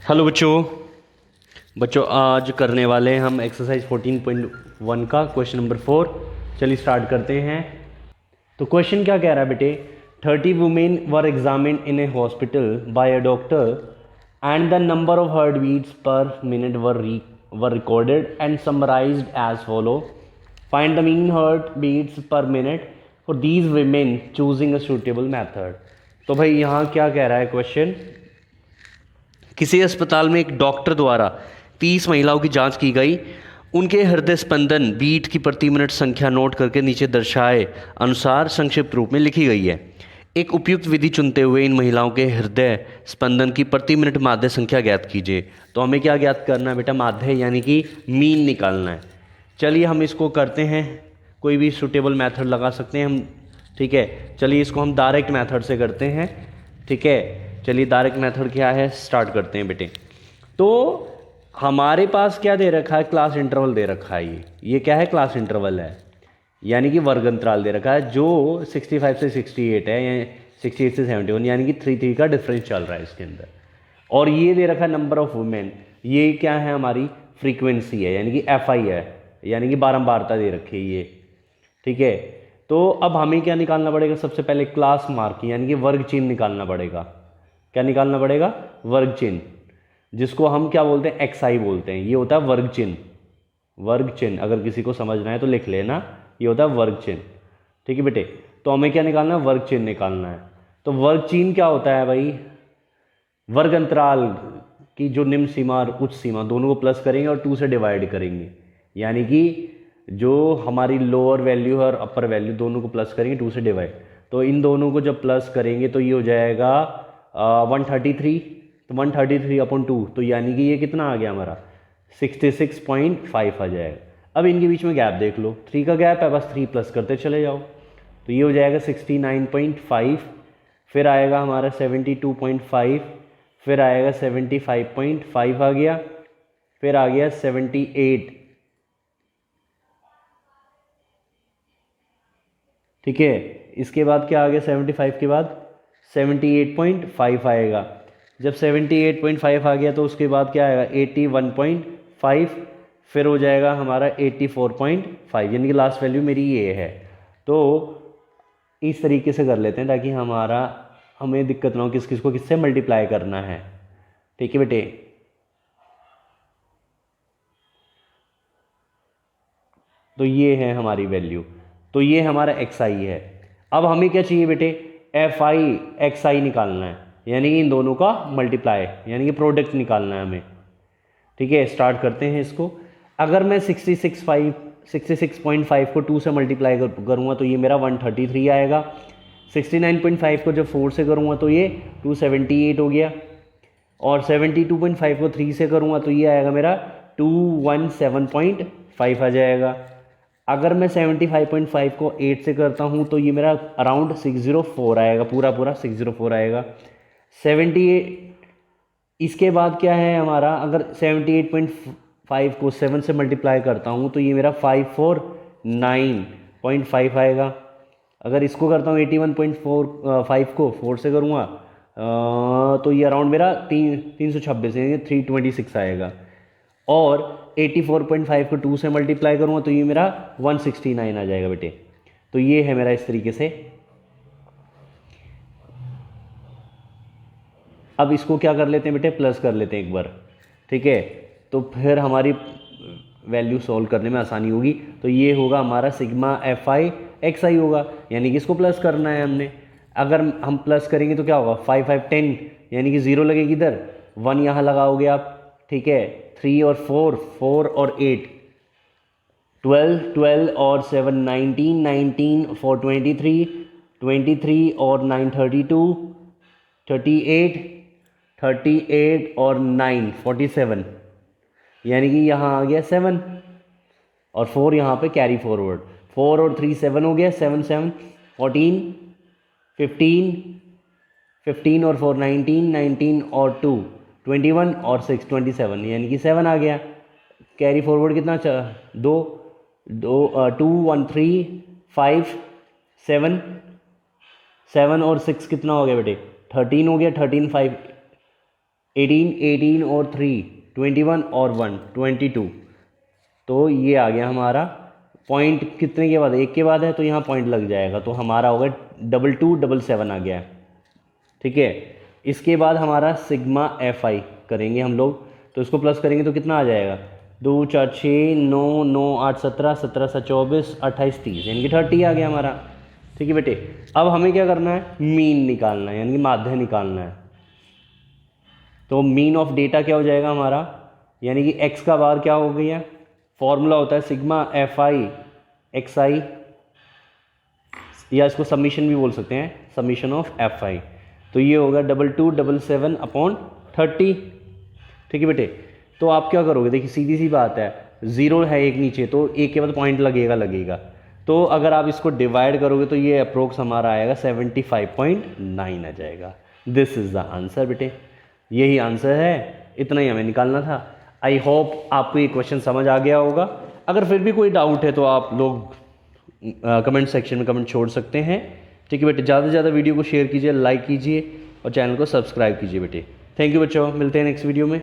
Hello बच्चों। आज करने वाले हैं हम एक्सरसाइज 14.1 का क्वेश्चन नंबर 4। चलिए स्टार्ट करते हैं। तो क्वेश्चन क्या कह रहा है बेटे? 30 women were examined in a hospital by a doctor and the number of heart beats per minute were recorded and summarized as follow. Find the mean heart beats per minute for these women choosing a suitable method. तो भाई यहाँ क्या कह रहा है question? किसी अस्पताल में एक डॉक्टर द्वारा 30 महिलाओं की जांच की गई। उनके हृदय स्पंदन बीट की प्रति मिनट संख्या नोट करके नीचे दर्शाए अनुसार संक्षिप्त रूप में लिखी गई है। एक उपयुक्त विधि चुनते हुए इन महिलाओं के हृदय स्पंदन की प्रति मिनट माध्य संख्या ज्ञात कीजिए। तो हमें क्या ज्ञात करना है बेटा? माध्य यानी कि मीन निकालना है। चलिए हम इसको करते हैं, कोई भी सूटेबल मेथड लगा सकते हैं हम। ठीक है, चलिए इसको हम डायरेक्ट मेथड से करते हैं। ठीक है, चलिए डायरेक्ट मेथड क्या है स्टार्ट करते हैं बेटे। तो हमारे पास क्या दे रखा है? क्लास इंटरवल दे रखा है। ये क्या है? क्लास इंटरवल है, यानी कि वर्ग अंतराल दे रखा है जो 65 से 68 है, या 68 से 71, यानी कि 3 का डिफरेंस चल रहा है इसके अंदर। और ये दे रखा है नंबर ऑफ वुमेन। ये क्या है? हमारी फ्रीक्वेंसी है, यानी कि FI है, यानी कि बारंबारता दे रखी है ये। ठीक है, तो अब हमें क्या निकालना पड़ेगा? सबसे पहले क्लास मार्क यानी कि वर्ग चिन्ह निकालना पड़ेगा। क्या निकालना पड़ेगा? वर्ग चिन्ह, जिसको हम क्या बोलते हैं? XI बोलते हैं। ये होता है वर्ग चिन्ह। वर्ग चिन्ह अगर किसी को समझना है तो लिख लेना, ये होता है वर्ग चिन्ह। ठीक है बेटे, तो हमें क्या निकालना है? वर्ग चिन्ह निकालना है। तो वर्ग चिन्ह क्या होता है भाई? वर्ग अंतराल की जो निम्न सीमा और उच्च सीमा दोनों को प्लस करेंगे और 2 से डिवाइड करेंगे, यानी कि जो हमारी लोअर वैल्यू है और अपर वैल्यू दोनों को प्लस करेंगे 2 से डिवाइड। तो इन दोनों को जब प्लस करेंगे तो ये हो जाएगा 133। तो 133/2, तो यानी कि ये कितना आ गया हमारा? 66.5 आ जाएगा। अब इनके बीच में गैप देख लो, 3 का गैप है, बस 3 प्लस करते चले जाओ। तो ये हो जाएगा 69.5, फिर आएगा हमारा 72.5, फिर आएगा 75.5 आ गया, फिर आ गया 78। ठीक है, इसके बाद क्या आ गया? 75 के बाद 78.5 आएगा। जब 78.5 आ गया तो उसके बाद क्या आएगा? 81.5, फिर हो जाएगा हमारा 84.5, यानी कि लास्ट वैल्यू मेरी ये है। तो इस तरीके से कर लेते हैं ताकि हमें दिक्कत ना हो किस को किससे मल्टीप्लाई करना है। ठीक है बेटे, तो ये है हमारी वैल्यू, तो ये हमारा XI है। अब हमें क्या चाहिए बेटे? FI XI निकालना है, यानी कि इन दोनों का मल्टीप्लाई, यानी कि प्रोडक्ट निकालना है हमें। ठीक है, स्टार्ट करते हैं इसको। अगर मैं 66.5 को 2 से मल्टीप्लाई करूँगा तो ये मेरा 133 आएगा। 69.5 को जब 4 से करूँगा तो ये 278 हो गया, और 72.5 को 3 से करूँगा तो ये आएगा मेरा 217.5 आ जाएगा। अगर मैं 75.5 को 8 से करता हूँ तो ये मेरा अराउंड 604 आएगा, पूरा 604 आएगा। 78, इसके बाद क्या है हमारा? अगर 78.5 को 7 से मल्टीप्लाई करता हूँ तो ये मेरा 549.5 आएगा। अगर इसको करता हूँ 81.5 को 4 से करूँगा तो ये अराउंड मेरा 326 यानी 326 आएगा। और 84.5 को 2 से मल्टीप्लाई करूँगा तो ये मेरा 169 आ जाएगा बेटे। तो ये है मेरा इस तरीके से। अब इसको क्या कर लेते हैं बेटे? प्लस कर लेते हैं एक बार। ठीक है, तो फिर हमारी वैल्यू सॉल्व करने में आसानी होगी। तो ये होगा हमारा सिग्मा FI XI होगा, यानी कि इसको प्लस करना है हमने। अगर हम प्लस करेंगे तो क्या होगा? 5 5 10, यानी कि 0 लगेगी इधर, 1 यहाँ लगाओगे आप। ठीक है, 3 और 4, 4 और 8, 12, 12 और 7 19, 19 4 23, 23 और 9 32, 38, 38 और 9 47, यानी कि यहाँ आ गया 7, और 4 यहाँ पे कैरी फॉरवर्ड, 4 और 3 7 हो गया, 7 7 14, 15, 15 और 4 19, 19 और 2 21 और 6 27, यानी कि 7 आ गया। कैरी फॉरवर्ड कितना? 2 2 1 3 5 7, 7 और 6 कितना हो गया बेटे? 13 हो गया। 13 5 18 18 और 3 21 और 1 22। तो ये आ गया हमारा पॉइंट कितने के बाद, एक के बाद है तो यहाँ पॉइंट लग जाएगा, तो हमारा होगा 2277 आ गया। ठीक है, इसके बाद हमारा सिग्मा एफ आई करेंगे हम लोग, तो इसको प्लस करेंगे तो कितना आ जाएगा, 2 4 6 9 9 8 17 17 7 24 28 30, यानी कि 30 आ गया हमारा। ठीक है बेटे, अब हमें क्या करना है, मीन निकालना है, यानी कि माध्य निकालना है। तो मीन ऑफ डेटा क्या हो जाएगा हमारा, यानी कि एक्स का बार क्या हो गया, फॉर्मूला होता है सिग्मा एफ आई एक्स आई, या इसको सबमिशन भी बोल सकते हैं, सबमिशन ऑफ एफ आई। तो ये होगा 2277 अपॉन 30। ठीक है बेटे, तो आप क्या करोगे, देखिए सीधी सी बात है, ज़ीरो है एक नीचे तो एक के बाद पॉइंट लगेगा। तो अगर आप इसको डिवाइड करोगे तो ये अप्रोक्स हमारा आएगा 75.9 आ जाएगा। दिस इज़ द आंसर बेटे, यही आंसर है, इतना ही हमें निकालना था। आई होप आपको ये क्वेश्चन समझ आ गया होगा। अगर फिर भी कोई डाउट है तो आप लोग कमेंट सेक्शन में कमेंट छोड़ सकते हैं। ठीक है बेटे, ज़्यादा से ज़्यादा वीडियो को शेयर कीजिए, लाइक कीजिए और चैनल को सब्सक्राइब कीजिए बेटे। थैंक यू बच्चों, मिलते हैं नेक्स्ट वीडियो में।